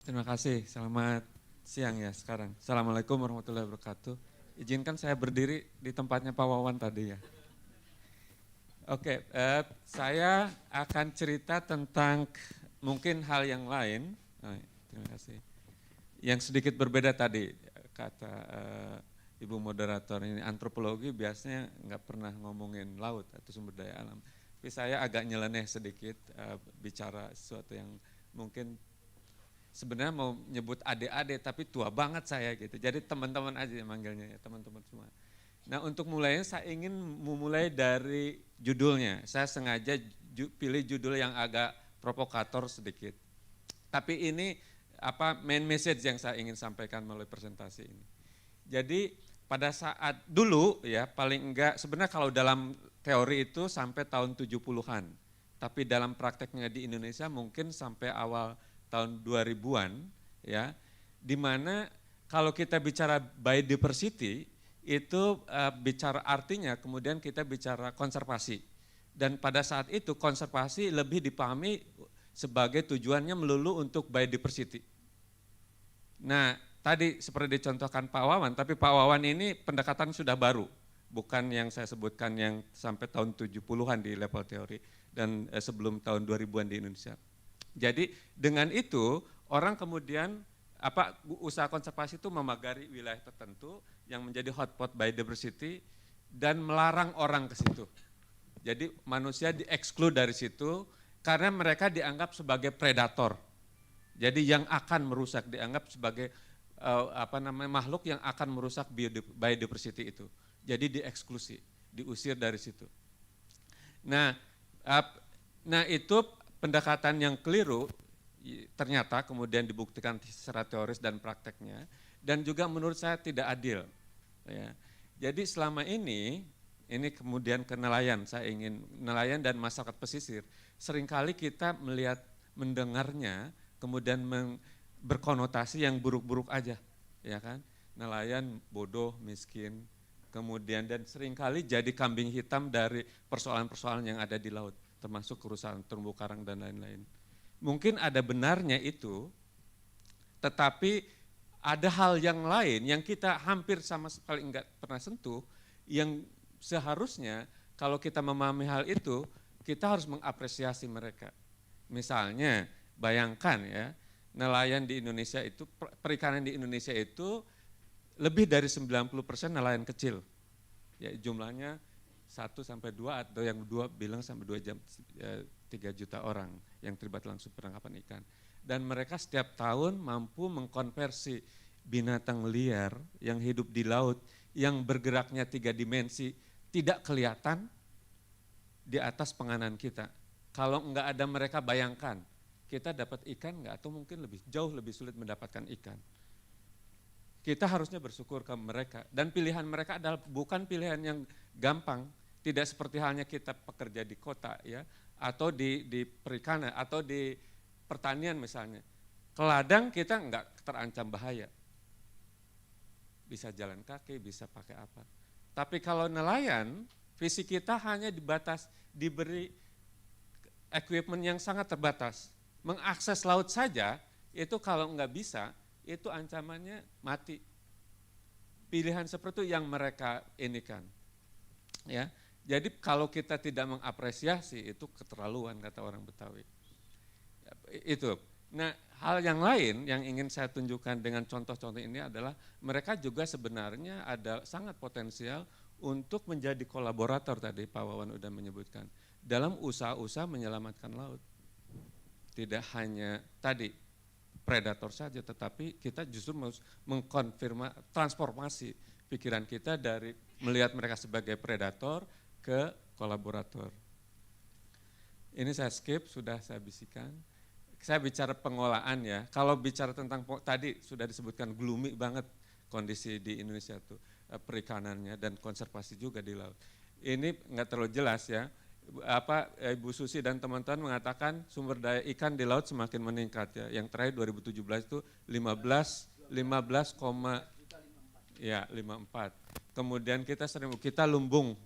Terima kasih, selamat siang ya sekarang. Assalamualaikum warahmatullahi wabarakatuh. Izinkan saya berdiri di tempatnya Pak Wawan tadi ya. Oke, saya akan cerita tentang mungkin hal yang lain. Terima kasih. Yang sedikit berbeda tadi, kata Ibu moderator ini, antropologi biasanya nggak pernah ngomongin laut atau sumber daya alam. Tapi saya agak nyeleneh sedikit bicara sesuatu yang mungkin sebenarnya mau nyebut adik-adik tapi tua banget saya gitu. Jadi teman-teman aja yang manggilnya ya, teman-teman semua. Nah untuk mulainya saya ingin memulai dari judulnya. Saya sengaja pilih judul yang agak provokator sedikit. Tapi ini main message yang saya ingin sampaikan melalui presentasi ini. Jadi pada saat dulu ya paling enggak sebenarnya kalau dalam teori itu sampai tahun 70-an. Tapi dalam prakteknya di Indonesia mungkin sampai awal tahun 2000-an ya. Di mana kalau kita bicara biodiversity itu bicara artinya kemudian kita bicara konservasi. Dan pada saat itu konservasi lebih dipahami sebagai tujuannya melulu untuk biodiversity. Nah tadi seperti dicontohkan Pak Wawan, tapi Pak Wawan ini pendekatan sudah baru. Bukan yang saya sebutkan yang sampai tahun 70-an di level teori dan sebelum tahun 2000-an di Indonesia. Jadi dengan itu orang kemudian usaha konservasi itu memagari wilayah tertentu yang menjadi hotspot biodiversity dan melarang orang ke situ. Jadi manusia dieksklud dari situ karena mereka dianggap sebagai predator. Jadi yang akan merusak dianggap sebagai makhluk yang akan merusak biodiversity itu. Jadi dieksklusi, diusir dari situ. Nah itu pendekatan yang keliru ternyata kemudian dibuktikan secara teoris dan prakteknya dan juga menurut saya tidak adil. Ya. Jadi selama ini kemudian ke nelayan, saya ingin nelayan dan masyarakat pesisir, seringkali kita melihat mendengarnya kemudian berkonotasi yang buruk-buruk aja, ya kan? Nelayan bodoh, miskin, kemudian dan seringkali jadi kambing hitam dari persoalan-persoalan yang ada di laut, termasuk kerusakan terumbu karang dan lain-lain. Mungkin ada benarnya itu, tetapi ada hal yang lain yang kita hampir sama sekali enggak pernah sentuh, yang seharusnya kalau kita memahami hal itu, kita harus mengapresiasi mereka. Misalnya, bayangkan ya, nelayan di Indonesia itu, perikanan di Indonesia itu lebih dari 90% nelayan kecil. Ya, jumlahnya 1-2 atau yang 2 bilang sampai 2 jam 3 juta orang yang terlibat langsung penangkapan ikan. Dan mereka setiap tahun mampu mengkonversi binatang liar yang hidup di laut yang bergeraknya 3 dimensi tidak kelihatan di atas penganan kita. Kalau enggak ada mereka bayangkan, kita dapat ikan enggak atau mungkin jauh lebih sulit mendapatkan ikan. Kita harusnya bersyukur ke mereka dan pilihan mereka adalah bukan pilihan yang gampang, tidak seperti halnya kita pekerja di kota ya atau di perikanan atau di pertanian misalnya. Ke ladang kita enggak terancam bahaya. Bisa jalan kaki, bisa pakai apa. Tapi kalau nelayan, visi kita hanya diberi equipment yang sangat terbatas. Mengakses laut saja itu kalau enggak bisa, itu ancamannya mati. Pilihan seperti itu yang mereka inikan. Ya. Jadi kalau kita tidak mengapresiasi itu keterlaluan kata orang Betawi. Itu. Nah, hal yang lain yang ingin saya tunjukkan dengan contoh-contoh ini adalah mereka juga sebenarnya ada sangat potensial untuk menjadi kolaborator tadi Pak Wawan sudah menyebutkan dalam usaha-usaha menyelamatkan laut. Tidak hanya tadi predator saja, tetapi kita justru transformasi pikiran kita dari melihat mereka sebagai predator ke kolaborator. Ini saya skip, sudah saya bisikan. Saya bicara pengolahan ya, kalau bicara tentang tadi sudah disebutkan gloomy banget kondisi di Indonesia tuh, perikanannya dan konservasi juga di laut. Ini enggak terlalu jelas ya, Ibu Susi dan teman-teman mengatakan sumber daya ikan di laut semakin meningkat ya. Yang terakhir 2017 itu 54. Kemudian kita lumbung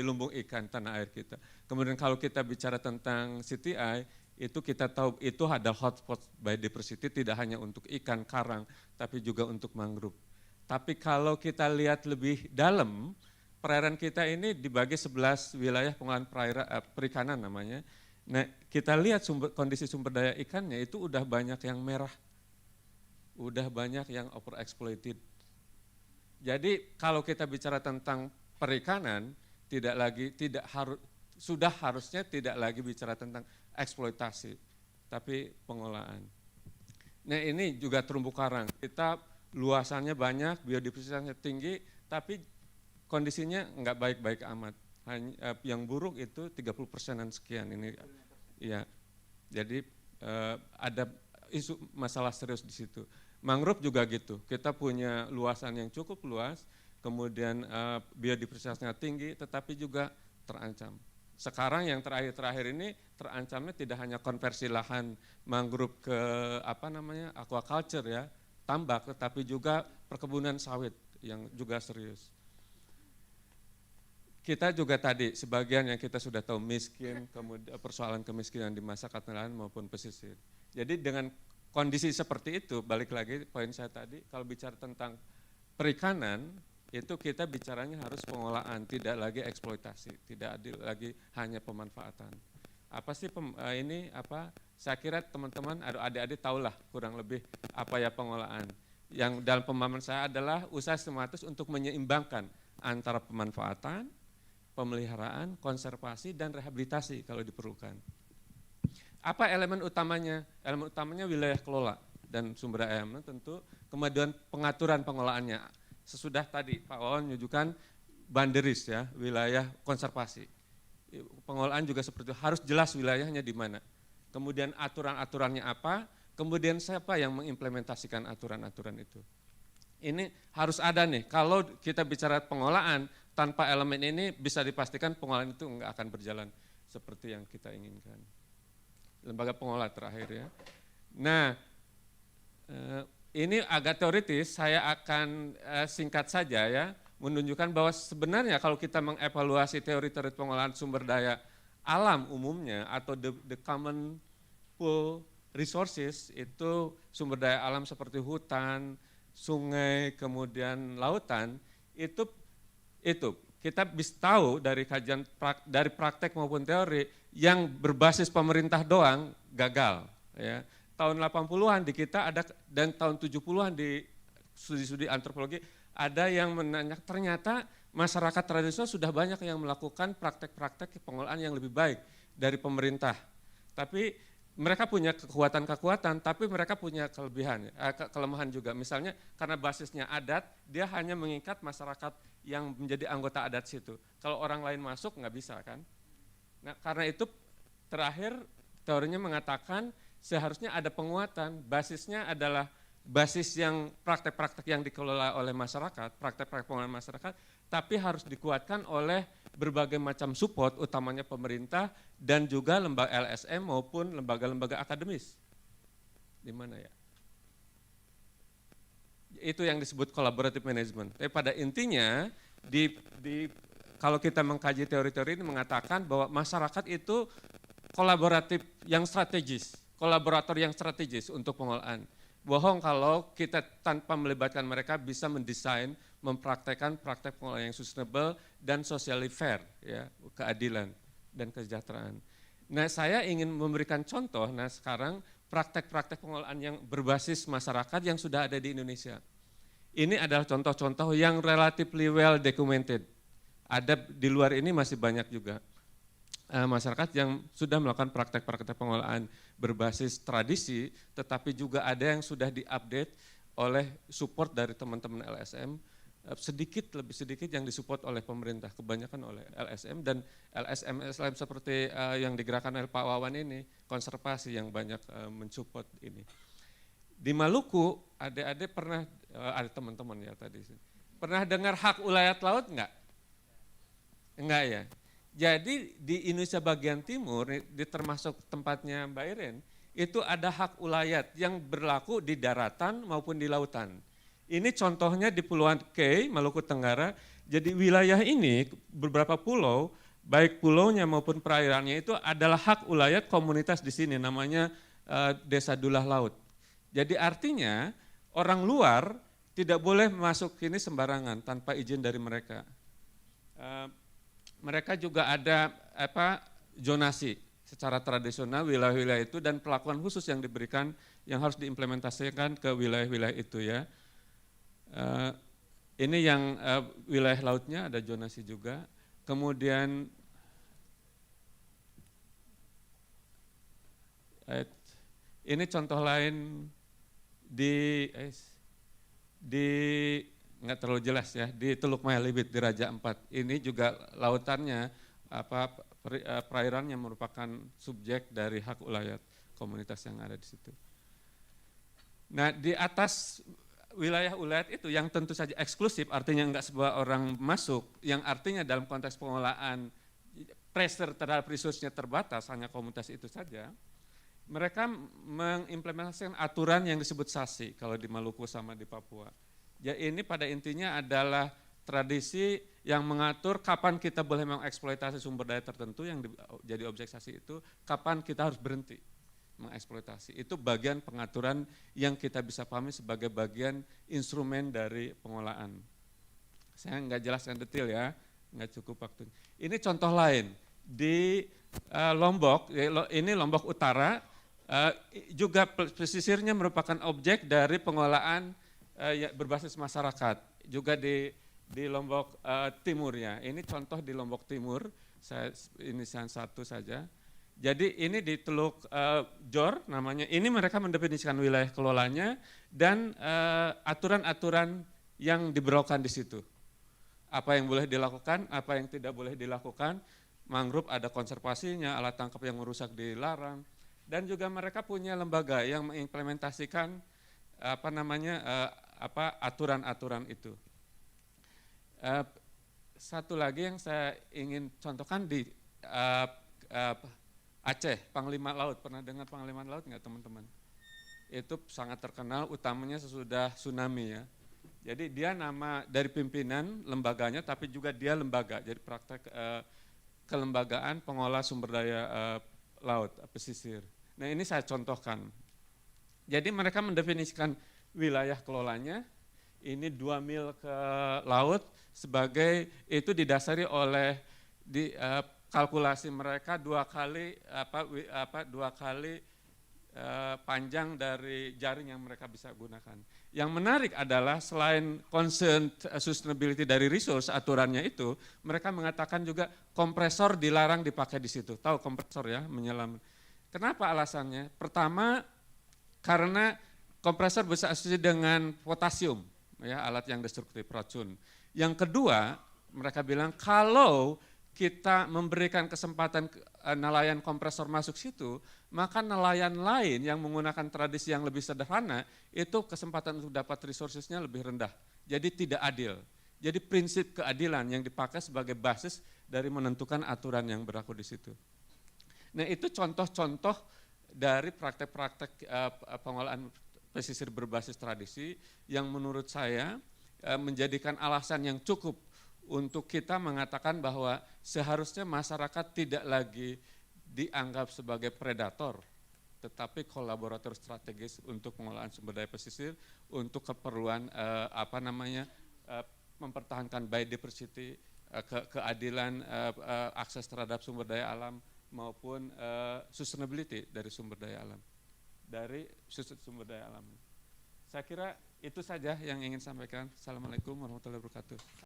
lumbung ikan tanah air kita. Kemudian kalau kita bicara tentang CTI, Itu kita tahu itu ada hotspot biodiversity tidak hanya untuk ikan, karang, tapi juga untuk mangrove. Tapi kalau kita lihat lebih dalam, perairan kita ini dibagi 11 wilayah pengolahan perikanan namanya. Nah, kita lihat kondisi sumber daya ikannya itu udah banyak yang merah, udah banyak yang overexploited. Jadi kalau kita bicara tentang perikanan, harusnya tidak lagi bicara tentang eksploitasi, tapi pengolahan. Nah, ini juga terumbu karang. Kita luasannya banyak, biodiversitasnya tinggi, tapi kondisinya nggak baik-baik amat. Yang buruk itu 30%-an sekian ini. Ya, jadi ada isu masalah serius di situ. Mangrove juga gitu. Kita punya luasan yang cukup luas, kemudian biodiversitasnya tinggi, tetapi juga terancam. Sekarang yang terakhir ini terancamnya tidak hanya konversi lahan mangrove ke aquaculture ya, tambak, tetapi juga perkebunan sawit yang juga serius. Kita juga tadi sebagian yang kita sudah tahu miskin, kemudian persoalan kemiskinan di masa nelayan maupun pesisir. Jadi dengan kondisi seperti itu, balik lagi poin saya tadi, kalau bicara tentang perikanan, itu kita bicaranya harus pengolahan, tidak lagi eksploitasi, tidak lagi hanya pemanfaatan. Apa sih saya kira teman-teman, adik-adik tahulah kurang lebih apa ya pengolahan. Yang dalam pemahaman saya adalah usaha sistematis untuk menyeimbangkan antara pemanfaatan, pemeliharaan, konservasi, dan rehabilitasi kalau diperlukan. Apa elemen utamanya? Elemen utamanya wilayah kelola dan sumber daya alam tentu, kemudian pengaturan pengolahannya. Sesudah tadi Pak Wawan menunjukkan boundaries ya, wilayah konservasi. Pengolahan juga seperti itu, harus jelas wilayahnya di mana. Kemudian aturan-aturannya apa, kemudian siapa yang mengimplementasikan aturan-aturan itu. Ini harus ada nih, kalau kita bicara pengolahan, tanpa elemen ini bisa dipastikan pengolahan itu enggak akan berjalan seperti yang kita inginkan. Lembaga pengolah terakhir ya. Nah, ini agak teoritis, saya akan singkat saja ya, menunjukkan bahwa sebenarnya kalau kita mengevaluasi teori-teori pengolahan sumber daya alam umumnya atau the common pool resources, itu sumber daya alam seperti hutan, sungai, kemudian lautan, itu kita bisa tahu dari kajian dari praktek maupun teori yang berbasis pemerintah doang gagal ya. Tahun 80-an di kita ada, dan tahun 70-an di studi-studi antropologi ada yang menanyakan ternyata masyarakat tradisional sudah banyak yang melakukan praktek-praktek pengolahan yang lebih baik dari pemerintah. Tapi mereka punya kekuatan-kekuatan, tapi mereka punya kelemahan juga. Misalnya karena basisnya adat, dia hanya mengikat masyarakat yang menjadi anggota adat situ. Kalau orang lain masuk nggak bisa kan. Nah karena itu terakhir teorinya mengatakan seharusnya ada penguatan, basisnya adalah basis yang praktek-praktek yang dikelola oleh masyarakat, praktek-praktek pengolahan masyarakat, tapi harus dikuatkan oleh berbagai macam support, utamanya pemerintah dan juga lembaga LSM maupun lembaga-lembaga akademis. Di mana ya? Itu yang disebut collaborative management. Tapi pada intinya, kalau kita mengkaji teori-teori ini mengatakan bahwa masyarakat itu kolaboratif yang strategis, kolaborator yang strategis untuk pengolahan. Bohong kalau kita tanpa melibatkan mereka bisa mendesain, mempraktekkan praktek pengolahan yang sustainable dan socially fair, ya, keadilan dan kesejahteraan. Nah saya ingin memberikan contoh, nah sekarang praktek-praktek pengolahan yang berbasis masyarakat yang sudah ada di Indonesia. Ini adalah contoh-contoh yang relatively well documented. Ada di luar ini masih banyak juga masyarakat yang sudah melakukan praktek-praktek pengolahan berbasis tradisi, tetapi juga ada yang sudah diupdate oleh support dari teman-teman LSM, lebih sedikit yang disupport oleh pemerintah, kebanyakan oleh LSM dan LSM seperti yang digerakkan oleh Pak Wawan ini, konservasi yang banyak mensupport ini. Di Maluku, adik-adik pernah, ada teman-teman ya tadi, pernah dengar hak ulayat laut enggak? Enggak ya? Jadi di Indonesia bagian timur, termasuk tempatnya Mbak Iren, itu ada hak ulayat yang berlaku di daratan maupun di lautan. Ini contohnya di Pulauan K, Maluku Tenggara, jadi wilayah ini beberapa pulau baik pulaunya maupun perairannya itu adalah hak ulayat komunitas di sini, namanya Desa Dulah Laut. Jadi artinya orang luar tidak boleh masuk sini sembarangan tanpa izin dari mereka. Mereka juga ada zonasi secara tradisional wilayah-wilayah itu dan perlakuan khusus yang diberikan yang harus diimplementasikan ke wilayah-wilayah itu ya. Ini yang wilayah lautnya ada zonasi juga. Kemudian ini contoh lain di nggak terlalu jelas ya, di Teluk Mayalibit di Raja Ampat. Ini juga lautannya perairannya merupakan subjek dari hak ulayat komunitas yang ada di situ. Nah, di atas wilayah ulayat itu yang tentu saja eksklusif, artinya enggak sebuah orang masuk, yang artinya dalam konteks pengelolaan pressure terhadap resource-nya terbatas, hanya komunitas itu saja, mereka mengimplementasikan aturan yang disebut SASI kalau di Maluku sama di Papua. Ya, ini pada intinya adalah tradisi yang mengatur kapan kita boleh mengeksploitasi sumber daya tertentu yang jadi objek SASI itu, kapan kita harus berhenti mengeksploitasi. Itu bagian pengaturan yang kita bisa pahami sebagai bagian instrumen dari pengelolaan. Saya nggak jelaskan detail ya, nggak cukup waktu. Ini contoh lain di Lombok, ini Lombok Utara, juga pesisirnya merupakan objek dari pengelolaan berbasis masyarakat. Juga di Lombok Timur ya, ini contoh di Lombok Timur, ini satu saja. Jadi ini di Teluk Jor namanya, ini mereka mendefinisikan wilayah kelolanya dan aturan-aturan yang diberlakukan di situ. Apa yang boleh dilakukan, apa yang tidak boleh dilakukan, mangrove ada konservasinya, alat tangkap yang merusak dilarang, dan juga mereka punya lembaga yang mengimplementasikan aturan-aturan itu. Satu lagi yang saya ingin contohkan di Aceh, Panglima Laut. Pernah dengar Panglima Laut nggak teman-teman? Itu sangat terkenal, utamanya sesudah tsunami ya. Jadi dia nama dari pimpinan lembaganya, tapi juga dia lembaga, jadi praktek kelembagaan pengolah sumber daya laut, pesisir. Nah ini saya contohkan. Jadi mereka mendefinisikan wilayah kelolanya, ini 2 mil ke laut, sebagai itu didasari oleh kalkulasi mereka dua kali panjang dari jaring yang mereka bisa gunakan. Yang menarik adalah selain concern sustainability dari resource aturannya itu, mereka mengatakan juga kompresor dilarang dipakai di situ. Tahu kompresor ya, menyelam. Kenapa alasannya? Pertama, karena kompresor berasosiasi dengan potasium, ya, alat yang destruktif, racun. Yang kedua, mereka bilang kalau kita memberikan kesempatan nelayan kompresor masuk situ, maka nelayan lain yang menggunakan tradisi yang lebih sederhana, itu kesempatan untuk dapat resourcesnya lebih rendah. Jadi tidak adil. Jadi prinsip keadilan yang dipakai sebagai basis dari menentukan aturan yang berlaku di situ. Nah itu contoh-contoh dari praktek-praktek pengolahan pesisir berbasis tradisi yang menurut saya menjadikan alasan yang cukup untuk kita mengatakan bahwa seharusnya masyarakat tidak lagi dianggap sebagai predator, tetapi kolaborator strategis untuk pengolahan sumber daya pesisir untuk keperluan mempertahankan biodiversity, keadilan, akses terhadap sumber daya alam maupun sustainability dari sumber daya alam, sumber daya alam. Saya kira itu saja yang ingin sampaikan. Assalamualaikum warahmatullahi wabarakatuh.